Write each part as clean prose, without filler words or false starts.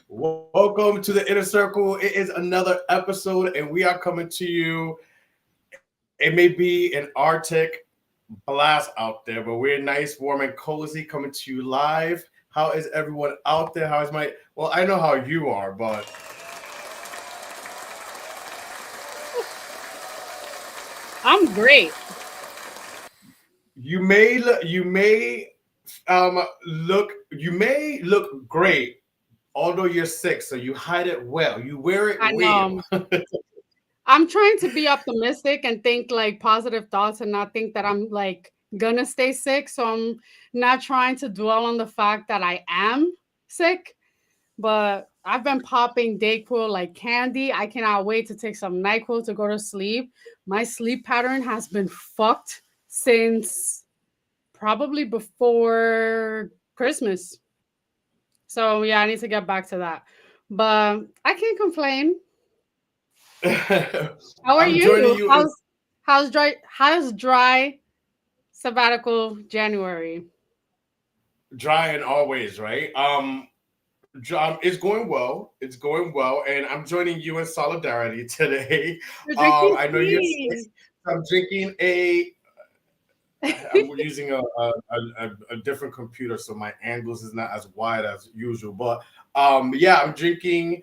Welcome to the Inner Circle. It is another episode, and we are coming to you. It may be an Arctic blast out there, but we're nice, warm, and cozy coming to you live. How is everyone out there? How is my? Well, I know how you are, but I'm great. you may look great, although you're sick. So you hide it well. You wear it I know. well. I'm trying to be optimistic and think like positive thoughts and not think that I'm like gonna stay sick. So I'm not trying to dwell on the fact that I am sick, but I've been popping Dayquil like candy. I cannot wait to take some NyQuil to go to sleep. My sleep pattern has been fucked since probably before Christmas. So yeah, I need to get back to that. But I can't complain. How are I'm joining you? you in How's dry sabbatical January? dry and always, right? It's going well. It's going well, and I'm joining you in solidarity today. You're drinking I know you're sick. tea. I'm drinking a. I'm using a different computer, so my angles is not as wide as usual. But yeah, I'm drinking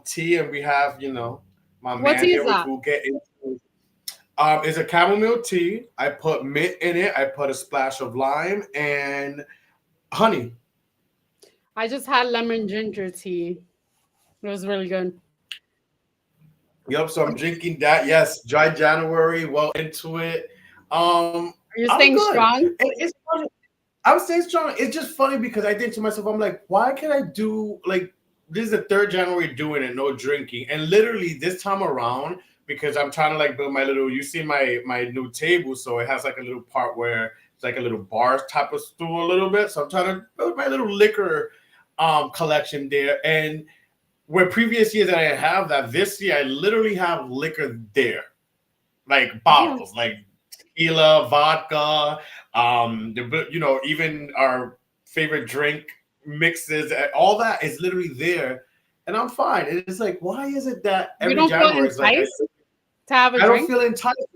tea, and we have my What man tea is here, which that? we'll get into. It's a chamomile tea. I put mint in it. I put a splash of lime and honey. I just had lemon ginger tea. It was really good. Yep. So I'm drinking that. Yes, dry January. Well into it. Are you I'm staying good. strong? And it's funny. I'm staying strong. It's just funny because I think to myself, I'm like, why can't I do like this is the third January doing it, no drinking, and literally this time around because I'm trying to like build my little. You see my new table, so it has like a little part where it's like a little bar type of stool a little bit. So I'm trying to build my little liquor collection there, and where previous years I didn't have that, this year I literally have liquor there, like Yeah. bottles, like tequila, vodka, even our favorite drink mixes, all that is literally there, and I'm fine. And it's like, why is it that You every don't feel January is like enticed to have a I don't drink? feel entitled?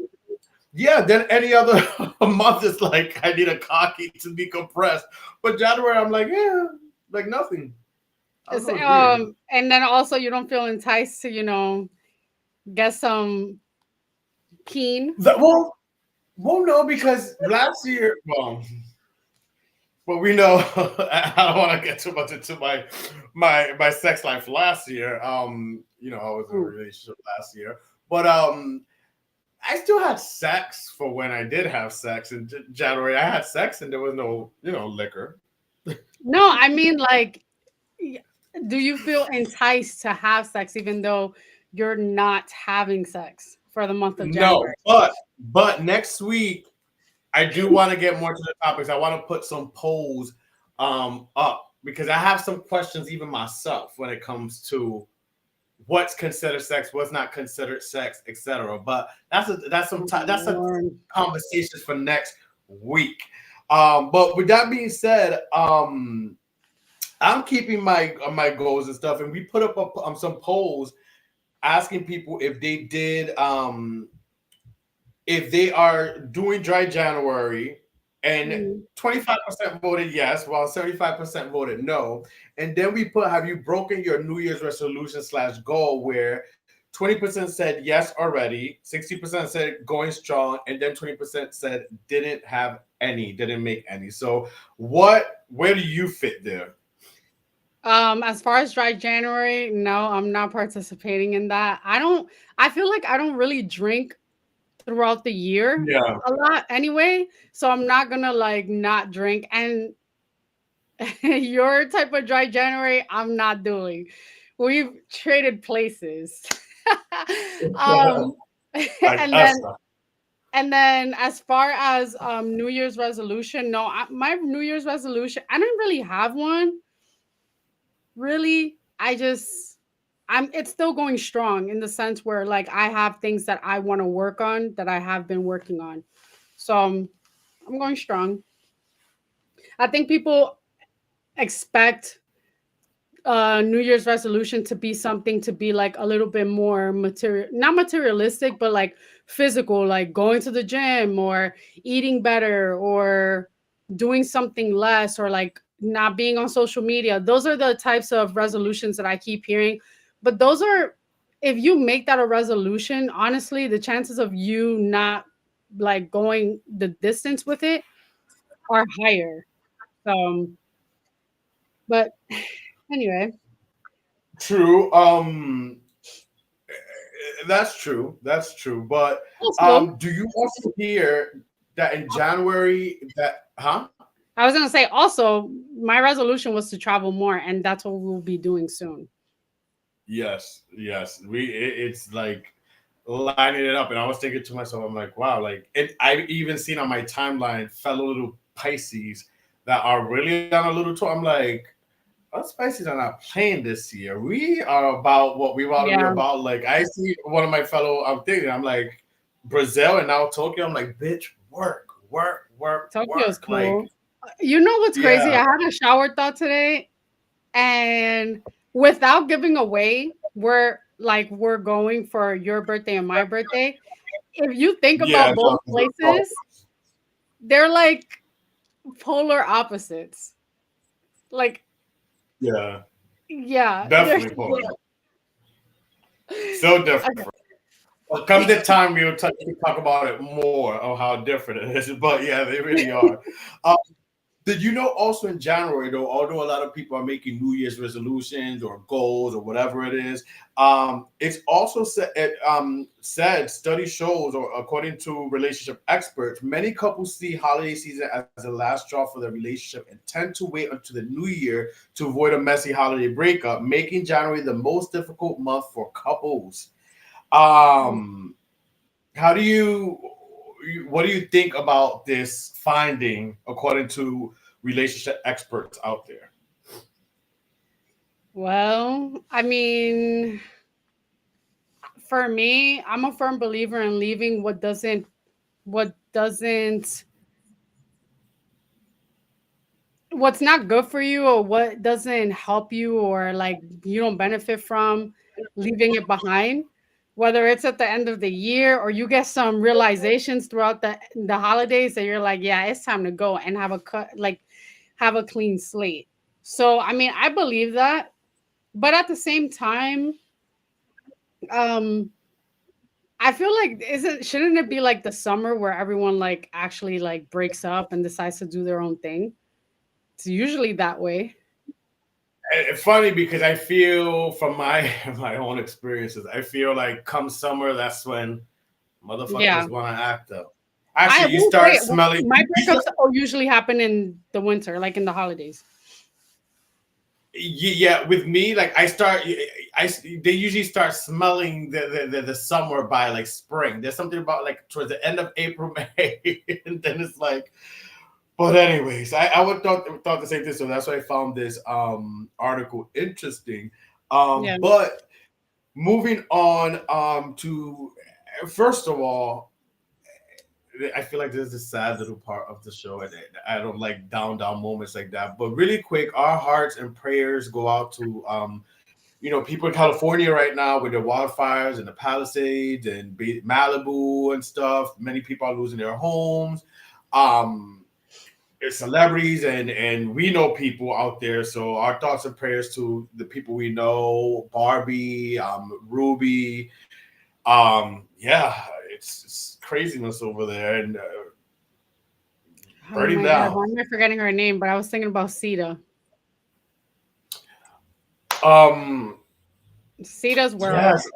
Yeah, then any other month is like I need a cocky to be compressed, but January I'm like, yeah, like nothing. I don't know, it's weird. And then also you don't feel enticed to, get some keen. That, well, no, because last year, well, we know I don't want to get too much into my sex life last year. I was in a Mm. relationship last year, but I still had sex for when I did have sex in January. I had sex and there was no, liquor. No, I mean like y- do you feel enticed to have sex even though you're not having sex for the month of No, January? but next week I do want to get more to the topics. I want to put some polls up because I have some questions even myself when it comes to what's considered sex, what's not considered sex, etc. But Oh that's my a Lord. conversation for next week. But with that being said, I'm keeping my goals and stuff, and we put up some polls asking people if they are doing dry January, and Mhm. 25% voted yes, while 75% voted no. And then we put, have you broken your New Year's resolution slash goal, where 20% said yes already, 60% said going strong, and then 20% said didn't make any. So where do you fit there? As far as dry January, no, I'm not participating in that. I feel like I don't really drink throughout the year Yeah. a lot anyway, so I'm not gonna like not drink. And your type of dry January, I'm not doing. We've traded places. um, Like and us. then and then as far as New Year's resolution, no, my New Year's resolution, I don't really have one. Really, I just I'm it's still going strong in the sense where like I have things that I want to work on that I have been working on. So I'm going strong. I think people expect New Year's resolution to be something to be like a little bit more material, not materialistic, but like physical, like going to the gym or eating better or doing something less or like not being on social media. Those are the types of resolutions that I keep hearing. But those are, if you make that a resolution, honestly, the chances of you not like going the distance with it are higher. So, but anyway, True. That's true. That's true. But also, do you also hear that in January that huh? I was gonna say also my resolution was to travel more, and that's what we'll be doing soon. Yes, yes. It's like lining it up, and I was thinking to myself, I'm like, wow, like it. I've even seen on my timeline fellow little Pisces that are really on a little tour. I'm like, us Pisces are not playing this year. We are about what we want to be Yeah, about. Like I see one of my fellow, I'm thinking, I'm like Brazil and now Tokyo. I'm like, bitch, work, work, work, Tokyo's work. Like, cool. You know what's crazy? yeah, I had a shower thought today, and without giving away, we're going for your birthday and my birthday. If you think yeah, about both places, they're like polar opposites. Like, yeah, yeah, they're definitely polar. So different. Well, come the time we talk about it more of how different it is. But yeah, they really are. Um, did you know also in January though, although a lot of people are making New Year's resolutions or goals or whatever it is, it's also said study shows or according to relationship experts, many couples see holiday season as a last straw for their relationship and tend to wait until the new year to avoid a messy holiday breakup, making January the most difficult month for couples. Um, how do what do you think about this finding according to relationship experts out there? well, I mean, for me, I'm a firm believer in leaving what doesn't what's not good for you or what doesn't help you or like you don't benefit from leaving it behind, whether it's at the end of the year or you get some realizations throughout the holidays that you're like, yeah, it's time to go and have a clean slate. So I mean, I believe that, but at the same time, um I feel like isn't shouldn't it be like the summer where everyone like actually like breaks up and decides to do their own thing? It's usually that way. It's funny because I feel from my my own experiences, I feel like come summer, that's when Yeah. motherfuckers want to act up. I Actually, you will start say smelling. my breakups usually happen in the winter, like in the holidays. Yeah, with me, like I start, they usually start smelling the summer by like spring. There's something about like towards the end of April, May, and then it's like. But anyways, I would thought the same thing, so that's why I found this article interesting. Yeah. But moving on to first of all, I feel like this is a sad little part of the show, and I don't like down moments like that. But really quick, our hearts and prayers go out to people in California right now with the wildfires and the Palisades and Malibu and stuff. Many people are losing their homes. Um, celebrities and we know people out there. So our thoughts and prayers to the people we know, Barbie, Ruby. Yeah, it's craziness over there and Oh burning my god, down. why am I forgetting her name? But I was thinking about Sita. Um, Sita's world. yes,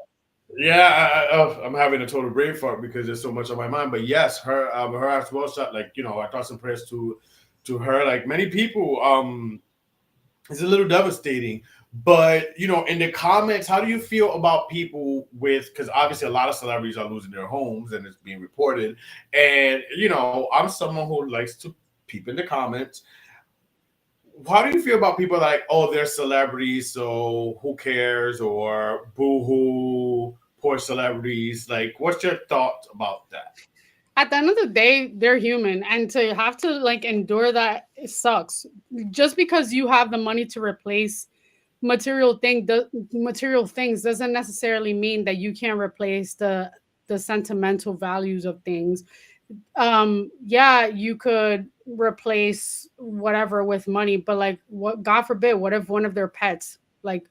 yeah, I'm having a total brain fart because there's so much on my mind. But yes, her as well shot. Like our thoughts and prayers to her. Like many people, it's a little devastating. But in the comments, how do you feel about people with? Because obviously, a lot of celebrities are losing their homes, and it's being reported. And I'm someone who likes to peep in the comments. how do you feel about people like, oh, they're celebrities, so who cares? Or boo hoo, poor celebrities. Like, what's your thoughts about that? At the end of the day, they're human, and to have to like endure that, it sucks. Just because you have the money to replace material things doesn't necessarily mean that you can't replace the sentimental values of things. Yeah, you could replace whatever with money, but like, what, god forbid, what if one of their pets like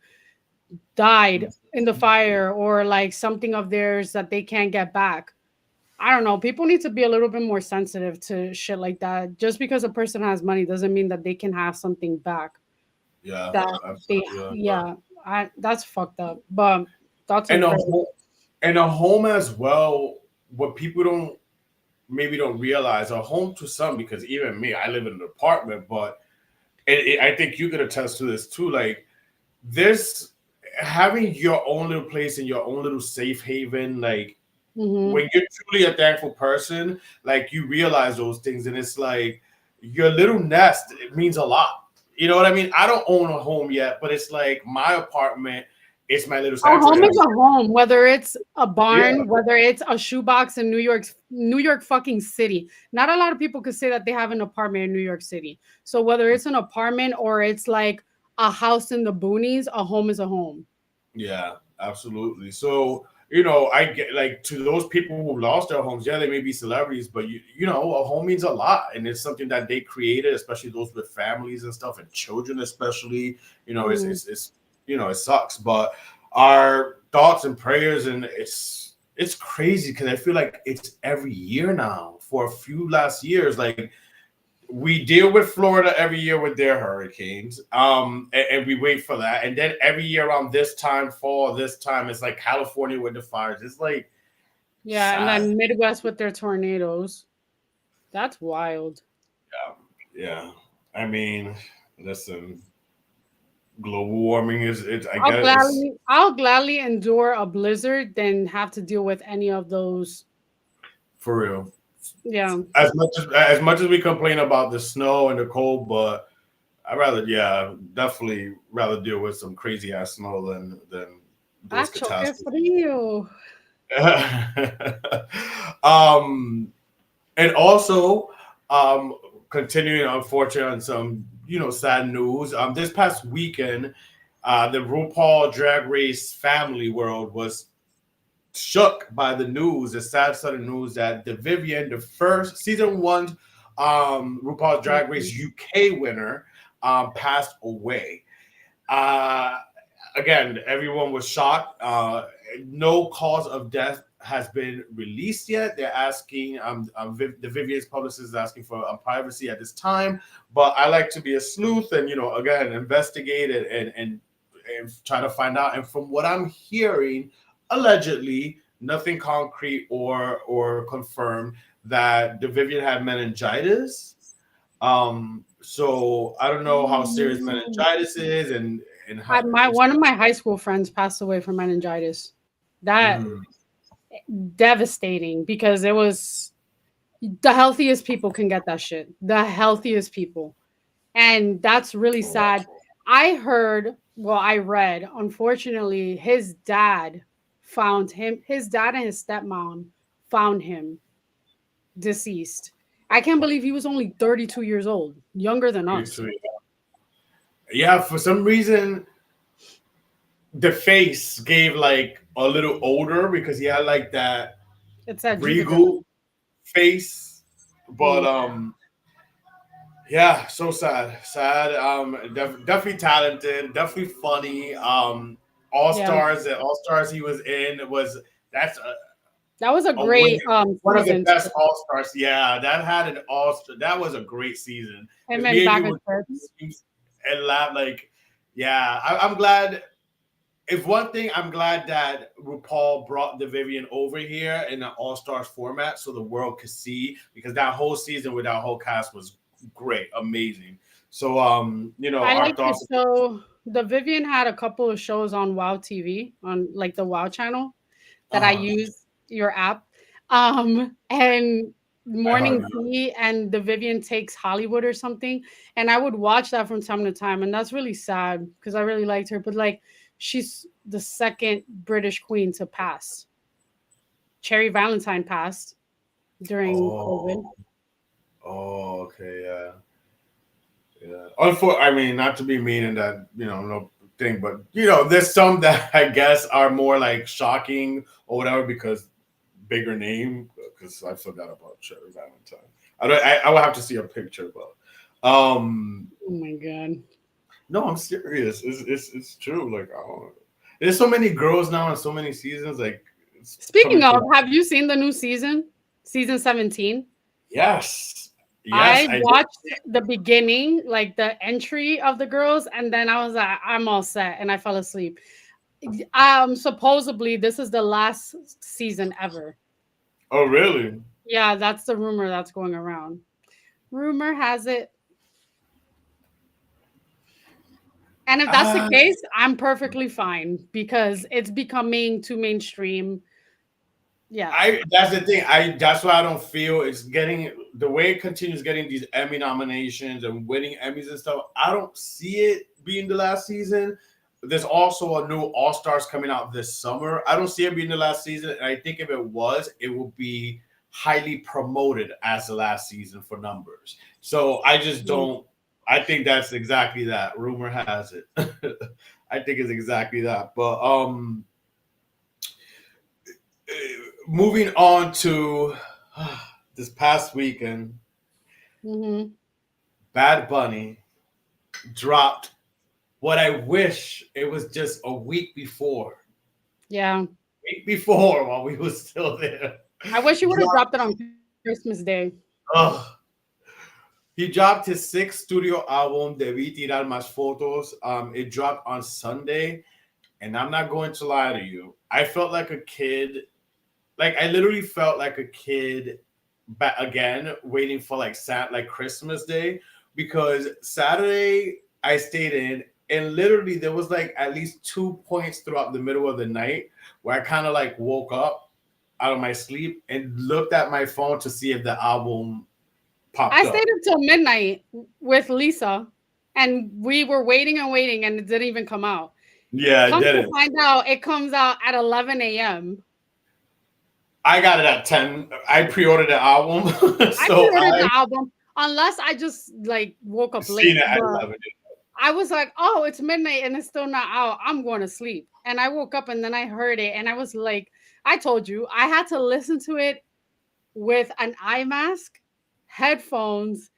died in the fire, or like something of theirs that they can't get back? I don't know. People need to be a little bit more sensitive to shit like that. Just because a person has money doesn't mean that they can have something back. Yeah, That they, absolutely. yeah, I that's fucked up. But thoughts And and a prayers. home, and a home as well. What people don't maybe don't realize, a home to some, because even me, I live in an apartment, but I think you could attest to this too. Like, there's having your own little place and your own little safe haven. Like, Mm-hmm. when you're truly a thankful person, like, you realize those things, and it's like your little nest. It means a lot. You know what I mean? I don't own a home yet, but it's like my apartment. It's my little A home sanctuary. is a home, whether it's a Yeah, barn, whether it's a shoebox in New York fucking City. Not a lot of people could say that they have an apartment in New York City. So whether it's an apartment or it's like a house in the boonies, a home is a home. yeah, absolutely. So, I get, like, to those people who lost their homes. Yeah, they may be celebrities, but a home means a lot, and it's something that they created, especially those with families and stuff, and children, especially. Mhm. It sucks, but our thoughts and prayers, and it's crazy because I feel like it's every year now for a few last years. Like, we deal with Florida every year with their hurricanes, and we wait for that, and then every year around this time, fall, this time, it's like California with the fires. It's like Yeah, and sad. then Midwest with their tornadoes. That's wild. Yeah, I mean, listen, global warming is it's I I'll guess it's gladly I'll gladly endure a blizzard than have to deal with any of those. for real. Yeah. As much as we complain about the snow and the cold, but I rather, yeah, definitely rather deal with some crazy ass snow than those Acho, qué catastrophes. frío. um and also, um continuing, unfortunately, on some sad news. This past weekend, the RuPaul Drag Race family world was shook by the news, the sad sudden news that the Vivienne, the first season one RuPaul's Drag Race UK winner, passed away. uh Again, everyone was shocked. No cause of death has been released yet. They're asking, the Vivian's publicist is asking for privacy at this time. But I like to be a sleuth and, again, investigate it, and try to find out. And from what I'm hearing, allegedly, nothing concrete or confirmed, that the Vivian had meningitis. So I don't know how serious Mm. meningitis is, and how. My one of my high school friends passed away from meningitis. That Mhm. devastating because it was the healthiest people can get that shit. The healthiest people. And that's really sad. I heard, well, I read, unfortunately, his dad and his stepmom found him deceased. I can't believe he was only 32 years old, younger than us. Yeah, for some reason, the face gave like a little older because he had like that It's that Jupiter. regal face. But Mm, yeah, so sad, sad. Definitely talented, definitely funny. yeah, All stars he was in was that's that was a a win. great One of the season. best all stars. Yeah, that had an all star. That was a great season Him because and me and you Bag of would Chips. and laugh like, yeah. I'm glad. If one thing, I'm glad that RuPaul brought the Vivian over here in an All Stars format so the world could see, because that whole season with that whole cast was great, amazing. So, I our like the thoughts. show. The Vivian had a couple of shows on Wow TV, on like the Wow channel that I Uh use your app. And I Morning hardly know. Tea and the Vivian Takes Hollywood or something. And I would watch that from time to time. And that's really sad because I really liked her. But like, she's the second British queen to pass. Cherry Valentine passed during COVID. Oh, oh, okay, yeah, yeah. I mean, not to be mean in that, no thing, but there's some that I guess are more like shocking or whatever because bigger name. Because I forgot about Cherry Valentine. I will have to see a picture, but Oh my God. no, I'm serious. It's true. Like, I don't, there's so many girls now and so many seasons. Like, it's Speaking coming of, to have you seen the new season? Season 17? yes, yes, I I did. watched the beginning, like the entry of the girls, and then I was like, I'm all set, and I fell asleep. Supposedly this is the last season ever. Oh, really? Yeah, that's the rumor that's going around. Rumor has it. And if that's the Ah, case, I'm perfectly fine because it's becoming too mainstream. Yeah. I that's the thing. That's why I don't feel it's getting the way it continues getting these Emmy nominations and winning Emmys and stuff. I don't see it being the last season. There's also a new All Stars coming out this summer. I don't see it being the last season, and I think if it was, it would be highly promoted as the last season for numbers. So I just Mm. don't. I think that's exactly that. Rumor has it. I think it's exactly that. But moving on to this past weekend, Mhm. Bad Bunny dropped what I wish it was just a week before. Yeah. Week before, while we was still there, I wish you would have dropped. dropped it on Christmas Day. Ugh. He dropped his sixth studio album, Debí Tirar Más Fotos. It dropped on Sunday, and I'm not going to lie to you. I felt like a kid. Like I literally felt like a kid back again, waiting for like Christmas Day, because Saturday I stayed in, and literally there was like at least 2 points throughout the middle of the night where I kind of like woke up out of my sleep and looked at my phone to see if the album I popped stayed up. until midnight with Lisa, and we were waiting and waiting, and it didn't even come out. Yeah, I Come to didn't. find out, it comes out at 11 a.m. I got it at 10. I pre-ordered the album, I so pre-ordered I the album, unless I just like woke up seen late. it at But 11. I was like, oh, it's midnight and it's still not out. I'm going to sleep. And I woke up and then I heard it, and I was like, I told you, I had to listen to it with an eye mask, headphones,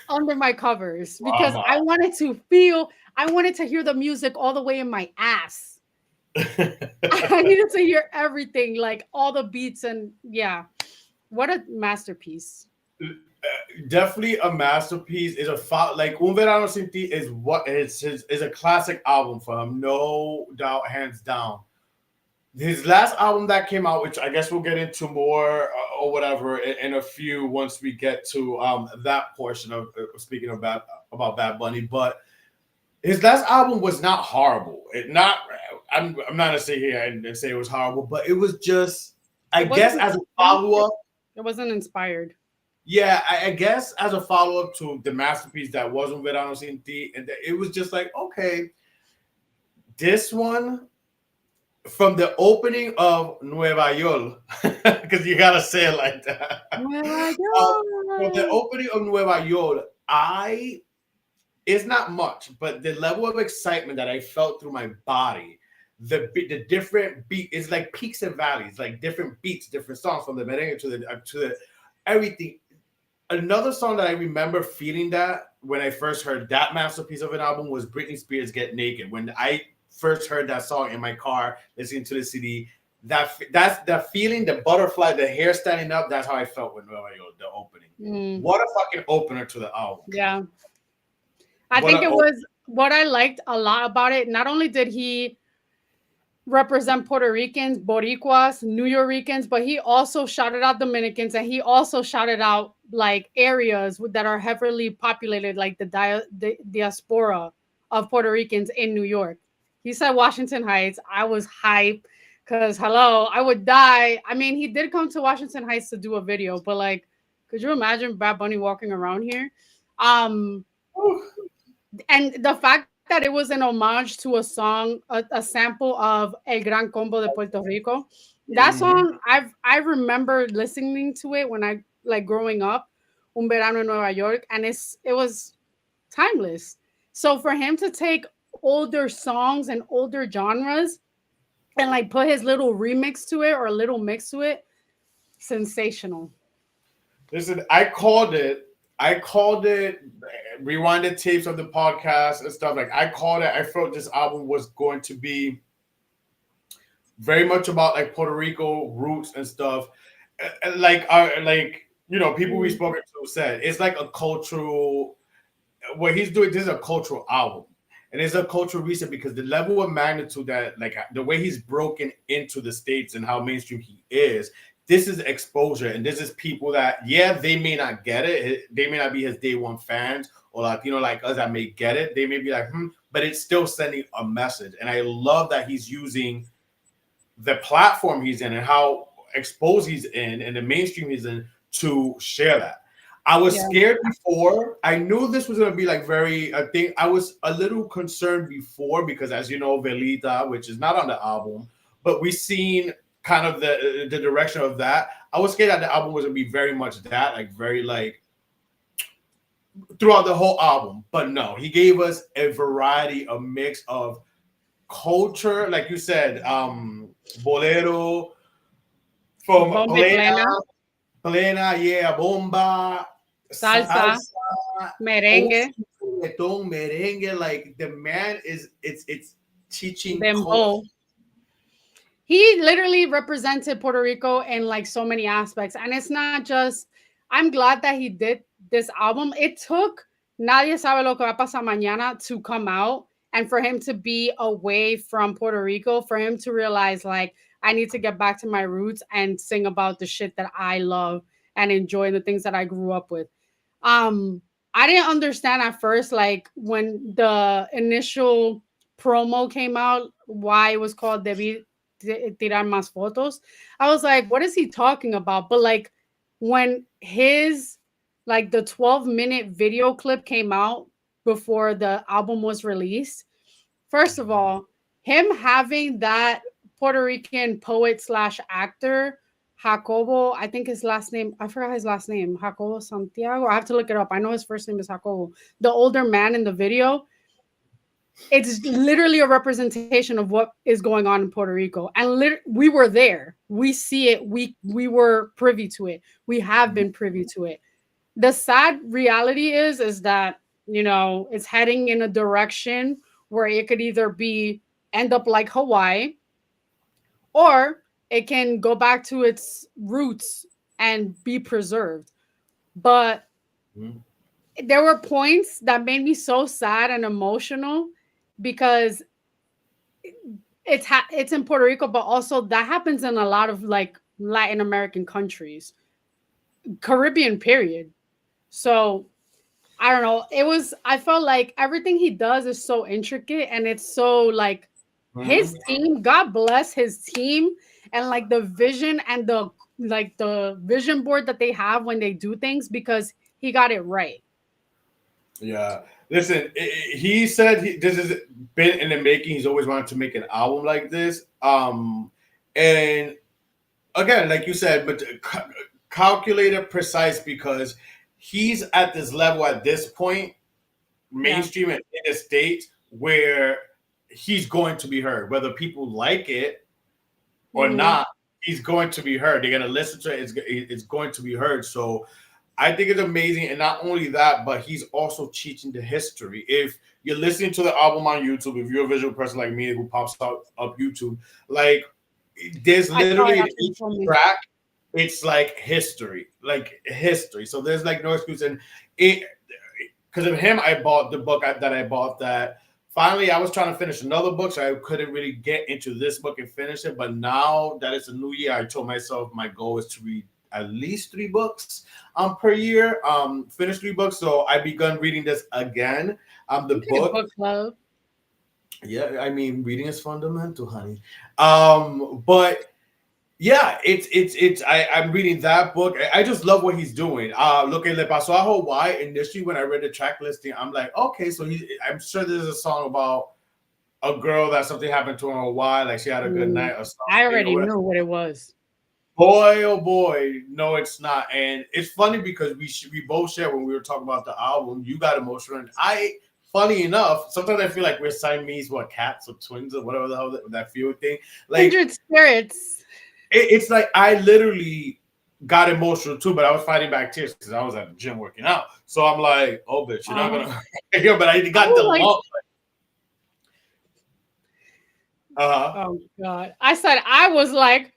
under my covers because Wow. I wanted to feel, I wanted to hear the music all the way in my ass. I needed to hear everything, like all the beats, and yeah, what a masterpiece. Definitely a masterpiece. Is a like Un Verano Sin Ti is what is a classic album for him, no doubt, hands down. His last album that came out, which I guess we'll get into more or whatever in a few once we get to that portion of speaking about Bad Bunny, but his last album was not horrible. It not I'm not gonna sit here and say it was horrible, but it was just I It guess wasn't, as a follow up. it wasn't inspired. Yeah, I guess as a follow up to the masterpiece that was Un Verano Sin Ti, and it was just like, okay, this one from the opening of Nueva York, because you gotta say it like that. Nueva Um, from the York. opening of Nueva York, it's not much, but the level of excitement that I felt through my body, the different beat is like peaks and valleys, like different beats, different songs from the merengue to the everything. Another song that I remember feeling that when I first heard that masterpiece of an album was Britney Spears "Get Naked." When I first heard that song in my car, listening to the CD, that's the feeling, the butterfly, the hair standing up. That's how I felt when the opening. Mm, What a fucking opener to the album! yeah. I What think a it was what I liked a lot about it. Not only did he represent Puerto Ricans, Boricuas, New Yorkers, but he also shouted out Dominicans, and he also shouted out like areas that are heavily populated, like the diaspora of Puerto Ricans in New York. He said Washington Heights. I was hype because hello, I would die. I mean, he did come to Washington Heights to do a video, but like, Could you imagine Bad Bunny walking around here? Um, Ooh. and the fact that it was an homage to a song, a sample of El Gran Combo de Puerto Rico. That Mhm. song, I remember listening to it when I like growing up, Un Verano en Nueva York, and it was timeless. So for him to take older songs and older genres and like put his little remix to it or a little mix to it, sensational. Listen, I called it. I called it. Rewinded tapes of the podcast and stuff. Like I called it. I felt this album was going to be very much about like Puerto Rico roots and stuff. Like people we Mm, spoken to said it's like a cultural. What he's doing. This is a cultural album, and it's a cultural reset because the level of magnitude that like the way he's broken into the states and how mainstream he is. This is exposure, and this is people that they may not get it. They may not be his day one fans or Latino like us that may get it. They may be like, but it's still sending a message, and I love that he's using the platform he's in and how exposed he's in and the mainstream he's in to share that. I was yeah. scared before. I knew this was gonna be like very. I think I was a little concerned before because, as you know, Velita, which is not on the album, but we seen kind of the direction of that. I was scared that the album was gonna be very much that, like very like throughout the whole album. But no, he gave us a variety, a mix of culture, like you said, bolero from Bomba y plena, plena, yeah, bomba, salsa, salsa, old merengue, school reggaeton, merengue. Like the man is, it's teaching culture. dembow. He literally represented Puerto Rico in like so many aspects. And it's not just, I'm glad that he did this album. It took Nadie Sabe Lo Que Va a Pasar Mañana to come out and for him to be away from Puerto Rico, for him to realize, like, I need to get back to my roots and sing about the shit that I love and enjoy the things that I grew up with. Um, I didn't understand at first, like when the initial promo came out, why it was called Debí Tirar Más Fotos. I was like, what is he talking about? But like when his like the 12-minute video clip came out before the album was released, first of all, him having that Puerto Rican poet slash actor Jacobo, I think his last name, I forgot his last name, Jacobo Santiago. I have to look it up. I know his first name is Jacobo. The older man in the video, it's literally a representation of what is going on in Puerto Rico. And we were there. We see it. We were privy to it. We have been privy to it. The sad reality is that, it's heading in a direction where it could either be end up like Hawaii, or it can go back to its roots and be preserved. But Mhm. there were points that made me so sad and emotional because it's in Puerto Rico, but also that happens in a lot of like Latin American countries, Caribbean period. So I don't know. I felt like everything he does is so intricate and it's so like his Mhm. team, God bless his team, and like the vision and the vision board that they have when they do things, because he got it right. Yeah. Listen, he said this has been in the making. He's always wanted to make an album like this. And again, like you said, but calculated, precise because he's at this level at this point, Yeah. mainstream and in the states where he's going to be heard, whether people like it or Hmm. not. He's going to be heard. They're going to listen to it. It's going to be heard. So I think it's amazing. And not only that, but he's also teaching the history. If you're listening to the album on YouTube, if you're a visual person like me who pops out up YouTube, like there's I saw literally it in after you each told me. track, it's like history. So there's like no excuse. And it, because of him, I bought the book that I bought that. Finally, I was trying to finish another book, so I couldn't really get into this book and finish it. But now that it's a new year, I told myself my goal is to read at least 3 books per year. Finish 3 books. So I begun reading this again. The Okay, book. book club. Yeah, I mean reading is fundamental, honey. But Yeah, I'm reading that book. I just love what he's doing. Lo que le pasó a Hawaii. Initially, when I read the track listing, I'm like, okay, so I'm sure there's a song about a girl that something happened to her in Hawaii, like she had a good Mm, night or I something. Or already whatever. knew what it was. Boy, oh boy, no, it's not. And it's funny because we both share when we were talking about the album. You got emotional, and funny enough, sometimes I feel like we're Siamese, what cats or twins or whatever the hell that feel thing. Like Kindred spirits. it's like I literally got emotional too, but I was fighting back tears because I was at the gym working out. So I'm like, oh bitch, you're not Uh-huh. gonna yeah, but I I got the was like, lump. Uh-huh. oh God. I said I was like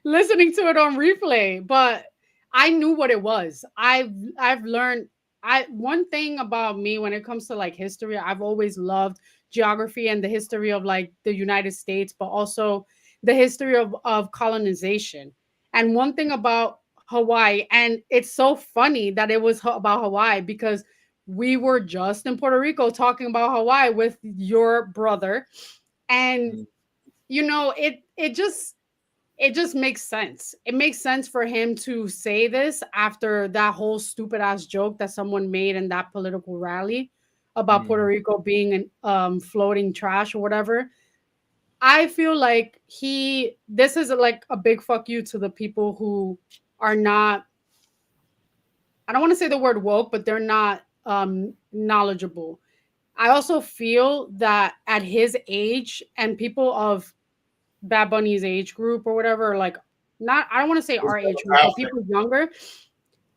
listening to it on replay, but I knew what it was. I've learned I one thing about me when it comes to like history, I've always loved geography and the history of like the United States, but also the history of colonization. And one thing about Hawaii, and it's so funny that it was about Hawaii because we were just in Puerto Rico talking about Hawaii with your brother, and it just makes sense. It makes sense for him to say this after that whole stupid ass joke that someone made in that political rally about Puerto Mm-hmm. Rico being an floating trash or whatever. I feel like this is like a big fuck you to the people who are not, I don't want to say the word woke, but they're not knowledgeable. I also feel that at his age and people of Bad Bunny's age group or whatever, like not I don't want to say our age group, but people younger.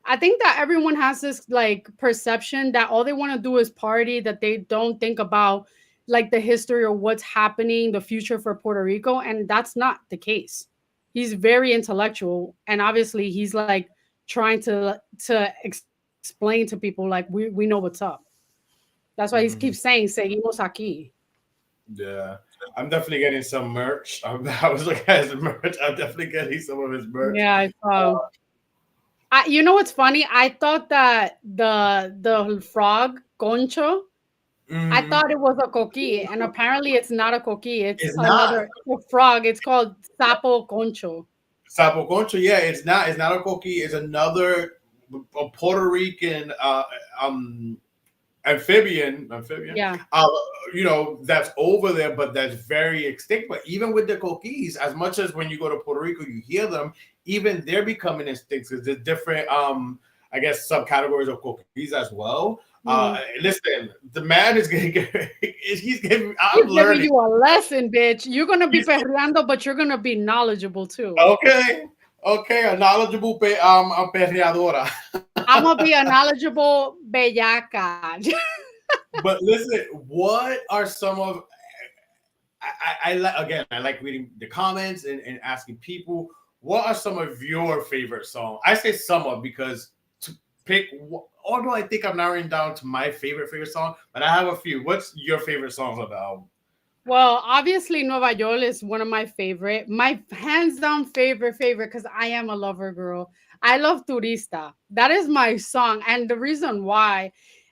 I think that everyone has this like perception that all they want to do is party, that they don't think about like the history or what's happening, the future for Puerto Rico, and that's not the case. He's very intellectual, and obviously he's like trying to explain to people like we know what's up. That's why he keeps saying Mm-hmm. seguimos aquí. Yeah. I'm definitely getting some merch. I was looking at his merch. I'm definitely getting some of his merch. Yeah, I saw. You know what's funny? I thought that the frog concho, I Mm, thought it was a coqui, and apparently it's not a coqui. It's it's not. another a frog. It's called sapo concho. Sapo Concho, yeah, it's not. It's not a coqui. It's another a Puerto Rican um amphibian, Yeah. uh, that's over there, but that's very extinct. But even with the coquis, as much as when you go to Puerto Rico, you hear them, even they're becoming extinct because there's different, I guess, subcategories of coquis as well. Mhm. Listen, the man is getting, he's getting, I'm He's giving learning. you a lesson, bitch. You're gonna be He's perreando, but you're gonna be knowledgeable too. okay, okay, a knowledgeable a perreadora. I'm gonna be a knowledgeable bellaca. But listen, what are some of again, I like reading the comments and asking people what are some of your favorite songs. I say some of because to pick, although I think I'm narrowing down to my favorite song, but I have a few. What's your favorite songs of the album? Well, obviously, Nueva York is one of my favorite. My hands down favorite, because I am a lover girl. I love Turista. That is my song. And the reason why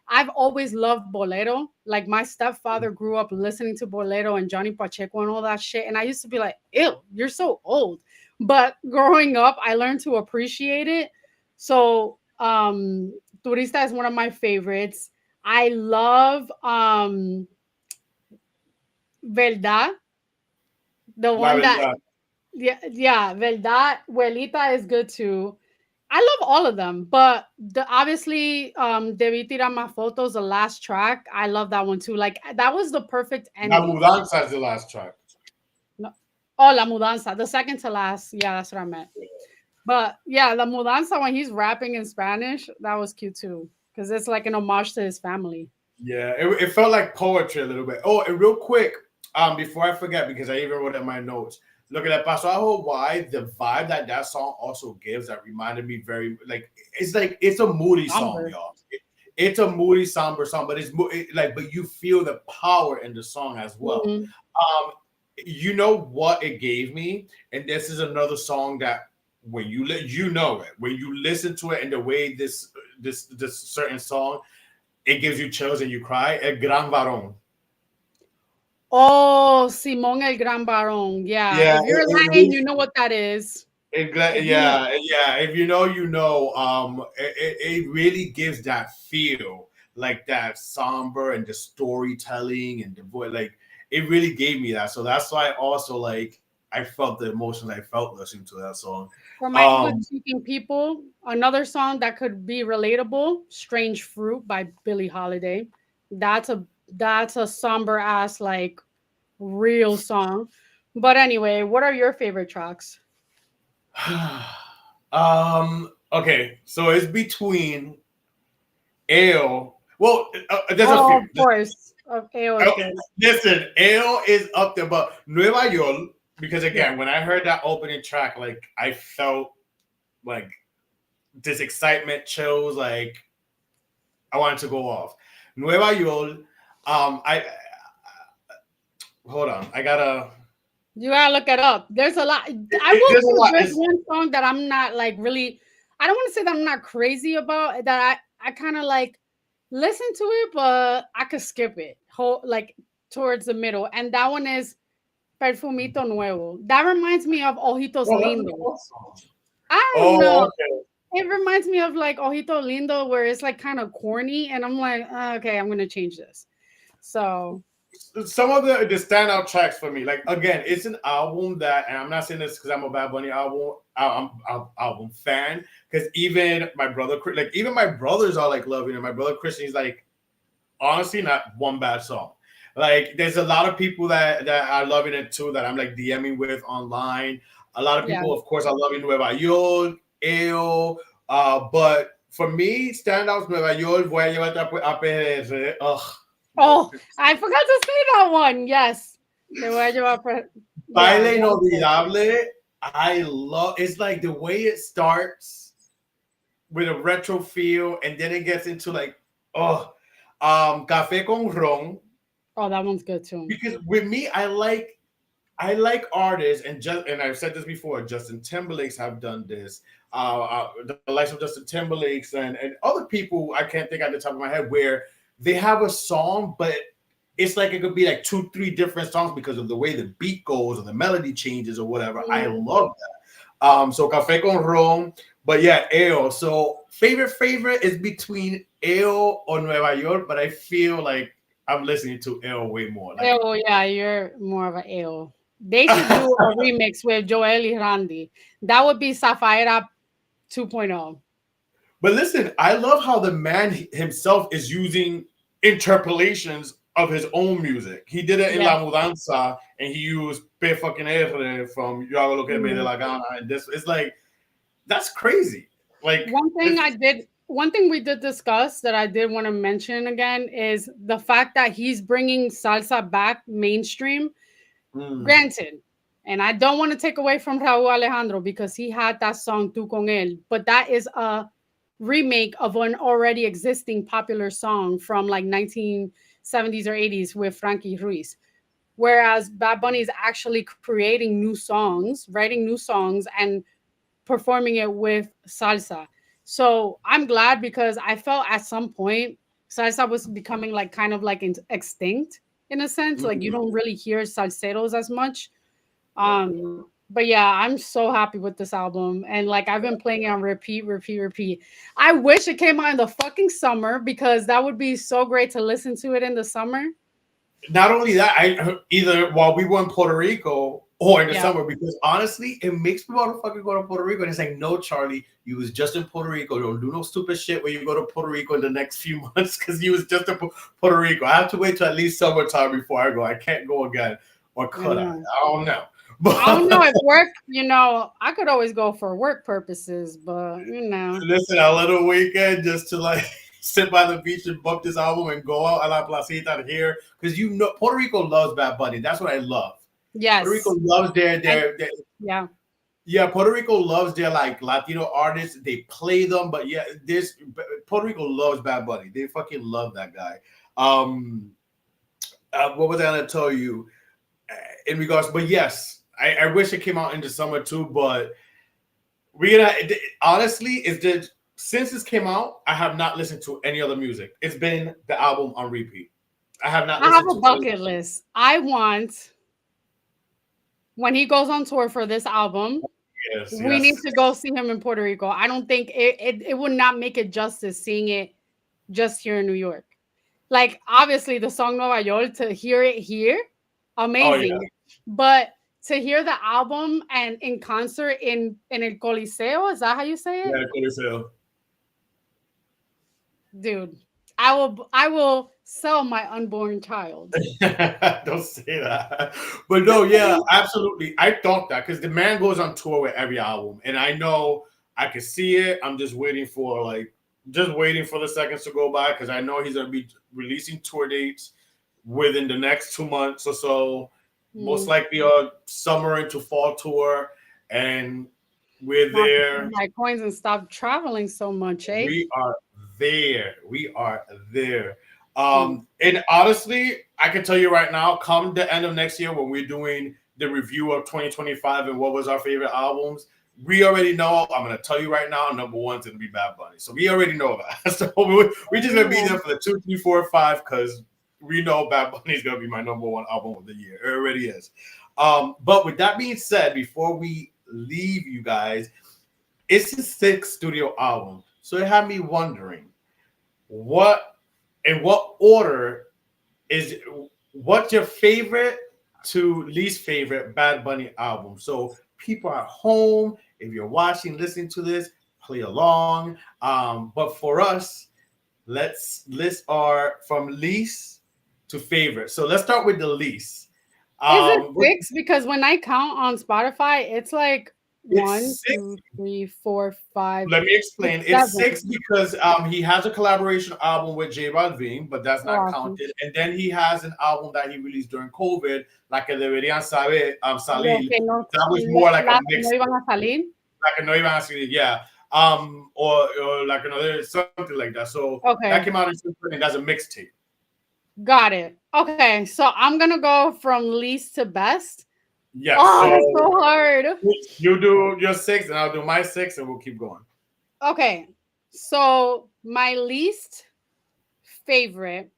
I've always loved Bolero. Like, my stepfather grew up listening to Bolero and Johnny Pacheco and all that shit. And I used to be like, ew, you're so old. But growing up, I learned to appreciate it. So, Turista is one of my favorites. I love Verdad, the La one that, verdad. yeah, Verdad, Huelita is good too. I love all of them, but obviously, Debí tirar más fotos, the last track, I love that one too. Like that was the perfect La ending. mudanza is the last track. No, oh, La Mudanza, the second to last. Yeah, that's what I meant. But yeah, La Mudanza when he's rapping in Spanish, that was cute too, because it's like an homage to his family. Yeah, it felt like poetry a little bit. Oh, and real quick, before I forget, because I even wrote it in my notes. Look at that Paso a Hawaii, the vibe that song also gives that reminded me like it's a moody song, Somber. y'all. It's a moody, somber song, but but you feel the power in the song as well. Mhm. Um, you know what it gave me, and this is another song that when you know it when you listen to it and the way this certain song it gives you chills and you cry. El Gran Varón. Oh, Simón el Gran Barón. Yeah. Yeah, If you're it Latin, really, you know what that is. If you yeah, yeah. If you know, you know. It really gives that feel, like that somber and the storytelling and the voice. Like it really gave me that. So that's why also like I felt the emotions I felt listening to that song. For my English Um, speaking people, another song that could be relatable, Strange Fruit by Billie Holiday. That's a that's a somber ass like real song. But anyway, what are your favorite tracks? okay, so it's between Ale. Well, there's a Oh, few. of course. AO is Oh, good. listen, Ale is up there, but Nueva York, because Yeah. again, when I heard that opening track, like I felt like this excitement, chills, like I wanted to go off. Nueva York, I hold on, I gotta. You gotta look it up. There's a lot. I will There's a say lot. there's It's one song that I'm not like really. I don't want to say that I'm not crazy about that. I kind of like listen to it, but I could skip it whole like towards the middle. And that one is Perfumito Nuevo. That reminds me of Ojitos oh, that's a Lindo. cool song. I don't Oh, know. okay. It reminds me of like Ojito Lindo, where it's like kind of corny, and I'm like, okay, I'm gonna change this. So Some of the standout tracks for me, like again, it's an album that, and I'm not saying this because I'm a Bad Bunny I'm album fan. Because even my brother, like even my brothers are like loving it. My brother Christian, he's like, honestly, not one bad song. Like there's a lot of people that are loving it too. That I'm like DMing with online. A lot of yeah. people, of course, are loving Nueva York, EO. But for me, standouts Nueva York, voy a llevarte a PDR. Ugh. Oh, I forgot to say that one. Yes. Te voy a llevar yeah, Baile that was good. Inolvidable. I love. It's like the way it starts with a retro feel, and then it gets into like, oh, Café con Ron. Oh, that one's good too. Because with me, I like artists, and just and I've said this before. Justin Timberlake's have done this. The likes of Justin Timberlake's and other people I can't think at the top of my head where they have a song, but it's like it could be like two, three different songs because of the way the beat goes or the melody changes or whatever. I Mhm. love that. So Café con Ron, but yeah, EO. So favorite is between EO or Nueva York, but I feel like I'm listening to EO way more. Like Oh yeah, you're more of an AO. They should do a remix with Joel y Randy. That would be Zafaera 2.0. But listen, I love how the man himself is using interpolations of his own music. He did it in Yeah. La Mudanza, and he used P fucking R from Yo hago lo que me dé Mhm. la gana. And this, it's like, that's crazy. Like, it's, One thing we did discuss that I did want to mention again is the fact that he's bringing salsa back mainstream. mm, Granted, and I don't want to take away from Raúl Alejandro because he had that song Tu con él, but that is a remake of an already existing popular song from like 1970s or 80s with Frankie Ruiz. Whereas Bad Bunny is actually creating new songs, writing new songs, and performing it with salsa. So I'm glad because I felt at some point salsa was becoming like kind of like extinct in a sense. Like you mm, don't really hear salseros as much. yeah. But yeah, I'm so happy with this album. And like I've been playing it on repeat, repeat, repeat. I wish it came out in the fucking summer because that would be so great to listen to it in the summer. Not only that, I either while we were in Puerto Rico or in the Yeah. summer, because honestly, it makes me want to fucking go to Puerto Rico. And it's like, no, Charlie, you was just in Puerto Rico. Don't do no stupid shit when you go to Puerto Rico in the next few months because you was just in Puerto Rico. I have to wait till at least summertime before I go. I can't go again, or I could I? know. I don't know. I don't know But if work, I could always go for work purposes, but listen, a little weekend just to like sit by the beach and bump this album and go out a la placita and hear, because you know Puerto Rico loves Bad Bunny. That's what I love. Puerto Rico yes. loves And their yeah. yeah, Puerto Rico loves their like Latino artists. They play them, but yeah, this Puerto Rico loves Bad Bunny. They fucking love that guy. Um, what was I gonna tell you in regards? But yes, I wish it came out in the summer too. But we gonna honestly, it's just since this came out, I have not listened to any other music. It's been the album on repeat. I have not I have listened a to it. bucket list. I want when he goes on tour for this album, Yes, we need yes. to go see him in Puerto Rico. I don't think it would not make it justice seeing it just here in New York. Like obviously the song Nueva York, to hear it here, Oh yeah, amazing. But to hear the album and in concert in El Coliseo, is that how you say it? yeah, Coliseo. Dude, I will sell my unborn child. Don't say that. But no, yeah, absolutely. I thought that because the man goes on tour with every album, and I know I can see it. I'm just waiting for just waiting for the seconds to go by because I know he's gonna be releasing tour dates within the next 2 months or so. Most Mm, likely a summer into fall tour, and we're Not to there. spend my coins and stop traveling so much, eh? We are there. We are there. Mm. And honestly, I can tell you right now, come the end of next year when we're doing the review of 2025 and what was our favorite albums, we already know. I'm gonna tell you right now, number one's gonna be Bad Bunny. So we already know that. So we're just gonna be there for the 2, 3, 4, 5 because we know Bad Bunny is gonna be my number one album of the year. It already is. But with that being said, before we leave you guys, it's his sixth studio album. So it had me wondering what in what order is what's your favorite to least favorite Bad Bunny album? So people at home, if you're watching, listening to this, play along. But for us, let's list our from least to favorite. So let's start with the least. Is it What 6? Because when I count on Spotify, it's like one, it's six. 2, 3, 4, 5, Let me 6, explain. It's 7. six because he has a collaboration album with J Balvin, but that's Oh, not awesome. counted. And then he has an album that he released during COVID, like que deberían saber, Lo salir. que no That was more like a las que no mix, iban a salir. like a no iban a salir, yeah. Or like another something like that. So that came Okay, out in 2020, and that's a mixtape. got it. Okay, so I'm gonna go from least to best. Yes. Oh, So that's so hard. you do your six, and I'll do my six, and we'll keep going. Okay, so my least favorite,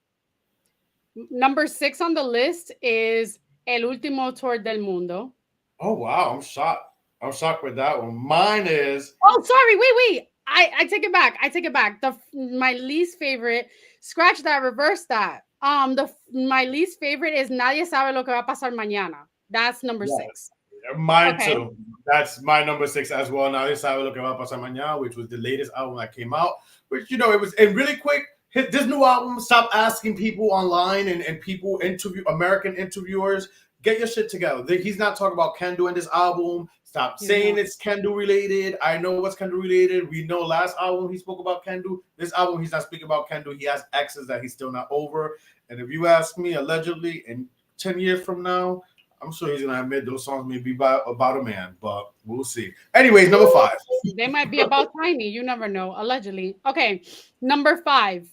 number 6 on the list is El Último Tour del Mundo. Oh wow, I'm shocked. I'm shocked with that one. Mine is Oh, sorry. Wait. I take it back. I take it back. My least favorite. Scratch that. Reverse that. My least favorite is Nadie sabe lo que va a pasar mañana. That's number yeah. 6. Mine Okay. too. That's my number six as well. Now this I will look at Pasar Mañana, which was the latest album that came out. Which it was and really quick. Hit this new album. Stop asking people online and people American interviewers. Get your shit together. He's not talking about Kendo in this album. Stop He's saying not. it's Kendo related. I know what's Kendo related. We know last album he spoke about Kendo. This album he's not speaking about Kendo. He has exes that he's still not over. And if you ask me, allegedly, in 10 years from now, I'm sure he's gonna admit those songs may be about a man, but we'll see. Anyways, number five. They might be about Tiny. You never know. Allegedly. Okay. Number 5.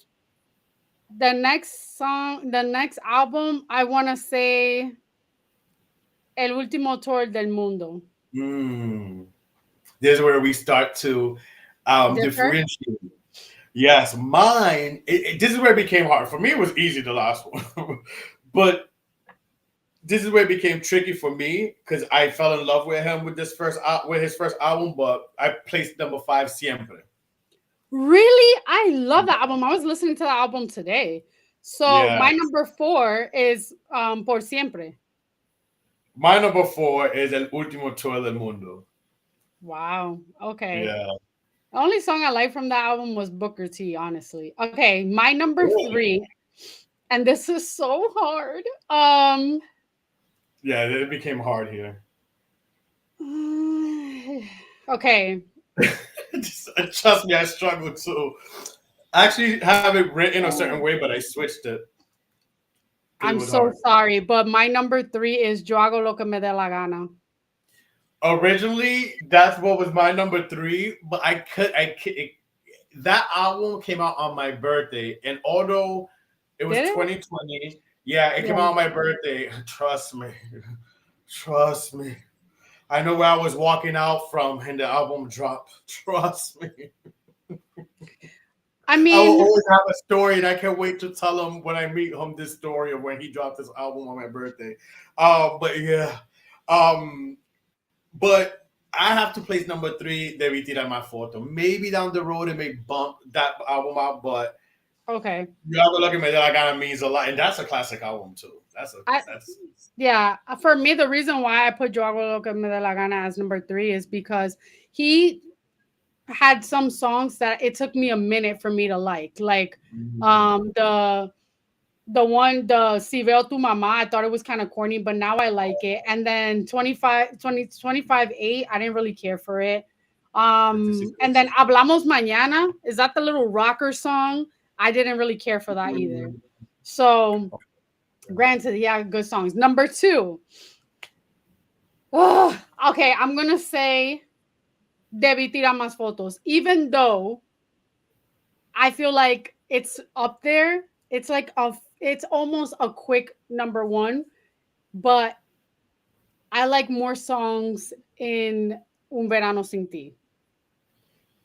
The next album, I want to say El Último Tour del Mundo. Mm. This is where we start to Differ? differentiate. Yes, mine. This is where it became hard for me. It was easy the last one, but this is where it became tricky for me because I fell in love with him with his first album. But I placed number five, Siempre. Really? I love that album. I was listening to the album today. So Yeah, my number 4 is Por Siempre. my number four is El Último Tour del Mundo. Wow. Okay. Yeah. The only song I like from that album was Booker T, honestly. Okay, my number Really? 3, and this is so hard. Yeah, it became hard here. Okay. Trust me, I struggled too. I actually have it written a certain way, but I switched it because it I'm was so hard. sorry, but my number 3 is Yo hago lo que me dé la gana. Originally, that's what was my number three, but that album came out on my birthday, and although it was Did it? 2020, yeah, it came Yeah. out on my birthday. Trust me, trust me. I know where I was walking out from, and the album dropped. Trust me. I I will mean, always have a story, and I can't wait to tell him when I meet him this story of when he dropped this album on my birthday. But yeah, um, but I have to place number three. Debí tirar más foto. Maybe down the road it may bump that album out, but okay. you have to look at me. That I got means a lot, and that's a classic album too. I That's Yeah, for me, the reason why I put Yo hago lo que me da la gana as number three is because he had some songs that it took me a minute for me to like the one, the Si Veo Tu Mama, I thought it was kind of corny, but now I like it. And then 8, I didn't really care for it. And then Hablamos Mañana, is that the little rocker song? I didn't really care for that either. So granted, yeah, good songs. Number two. Okay, I'm gonna say Debí tirar más fotos, even though I feel like it's up there. It's almost a quick number one, but I like more songs in Un Verano Sin Ti.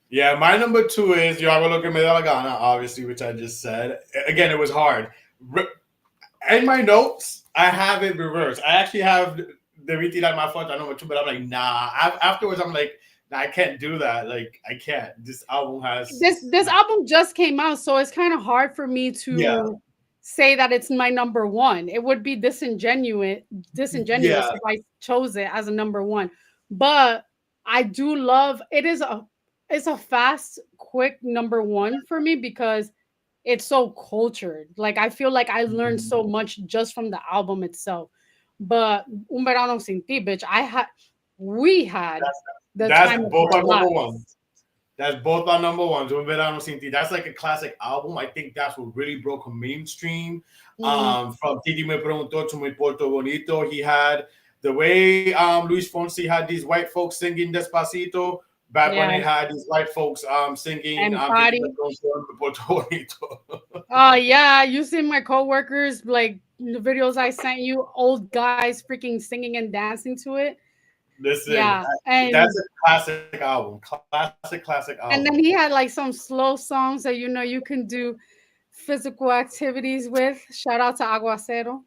yeah. My number two is Yo hago lo que me da la gana, obviously, which I just said. Again, it was hard. In my notes, I have it reversed. I actually have the Riti my foot on number two, but I'm like, nah. Afterwards, I'm like, nah, I can't do that. Like, I can't. This album has, This album just came out, so it's kind of hard for me yeah, to say that it's my number one. It would be disingenuous yeah. if I chose it as a number one. But I do love it. It's a fast, quick number one for me because it's so cultured. Like I feel like I learned so much just from the album itself. But Un Verano Sin Ti, bitch, we had That's the that's time of both our our number one. lives. That's both our number ones. Un Verano Sin Ti. That's like a classic album. I think that's what really broke him mainstream. Mm, From Titi Me Preguntó to Mi Porto Bonito, he had the way Luis Fonsi had these white folks singing Despacito. Bad Bunny yeah, had these white folks singing and Titi Me party. Preguntó Mi Porto Bonito. Oh yeah, you see my coworkers like the videos I sent you, old guys freaking singing and dancing to it. Listen, Yeah, that's a classic album. Classic album. and then he had like some slow songs that you can do physical activities with. Shout out to Aguacero.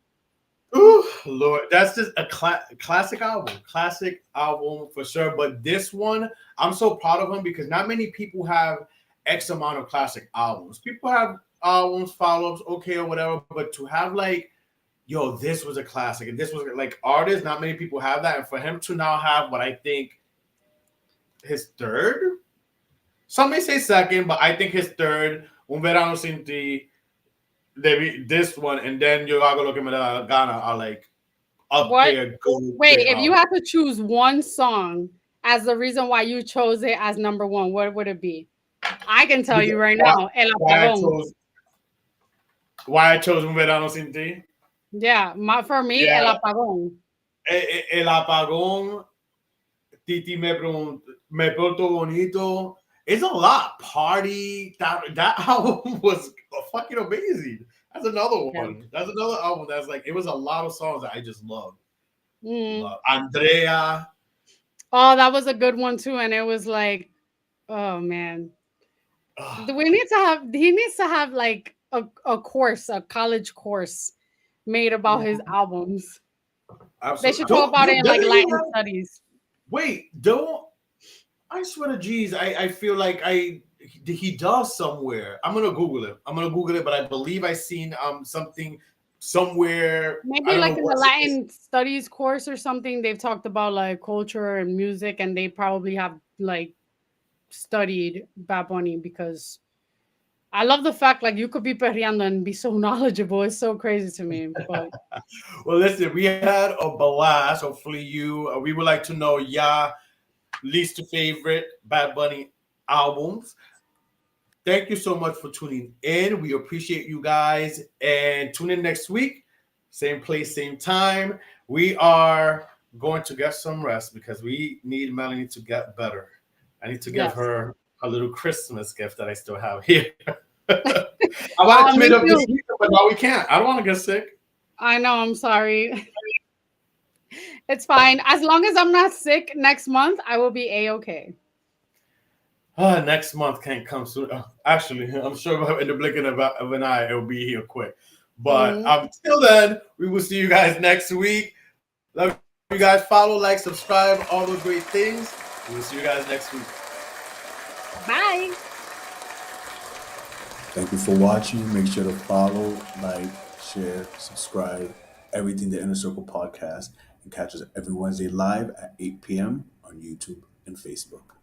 Ooh, Lord, that's just a classic album for sure. But this one, I'm so proud of him because not many people have X amount of classic albums. People have albums, follow-ups, okay or whatever, but to have like, yo, this was a classic, and this was like artists, not many people have that, and for him to now have what I think his third, some may say second, but I think his third, Un Verano Sin Ti, this one, and then Yo Hago Lo Que Me Da La Gana are like up What? there. Good, Wait, great if you album. had to choose one song as the reason why you chose it as number one, what would it be? I can tell you Because right now, El why I Apagón. chose why I chose Un Verano Sin Ti. Yeah, for me, El Yeah, Apagón. El Apagón, Titi me porto bonito. It's a lot. Party. That album was fucking amazing. That's another Yeah. one. That's another album that's like it was a lot of songs that I just love. Mm. Love. Andrea. Oh, that was a good one too, and it was like, oh man, Ugh, we need to have. He needs to have like a college course made about his albums. They absolutely. should talk about it in like Doesn't he Latin have? studies. Wait, don't. I swear to jeez, I feel like he does somewhere. I'm gonna Google it. But I believe I seen something somewhere. I Maybe don't like know in the what's it. Latin studies course or something, they've talked about like culture and music, and they probably have like studied Bad Bunny because I love the fact like you could be perreando and be so knowledgeable. It's so crazy to me. But Well, listen, we had a blast. Hopefully, we would like to know your least favorite Bad Bunny albums. Thank you so much for tuning in. We appreciate you guys, and tune in next week, same place, same time. We are going to get some rest because we need Melanie to get better. I need to give yes, her a little Christmas gift that I still have here. I wanted to me meet up this too. week, but now we can't. I don't want to get sick. I know. I'm sorry. It's fine. As long as I'm not sick next month, I will be a okay. Next month can't come soon. Actually, I'm sure in the blink of an eye, it'll be here quick. But Mhm. till then, we will see you guys next week. Love you guys. Follow, like, subscribe, all those great things. We will see you guys next week. Bye. Thank you for watching. Make sure to follow, like, share, subscribe, everything the Inner Circle podcast, and catch us every Wednesday live at 8 p.m. on YouTube and Facebook.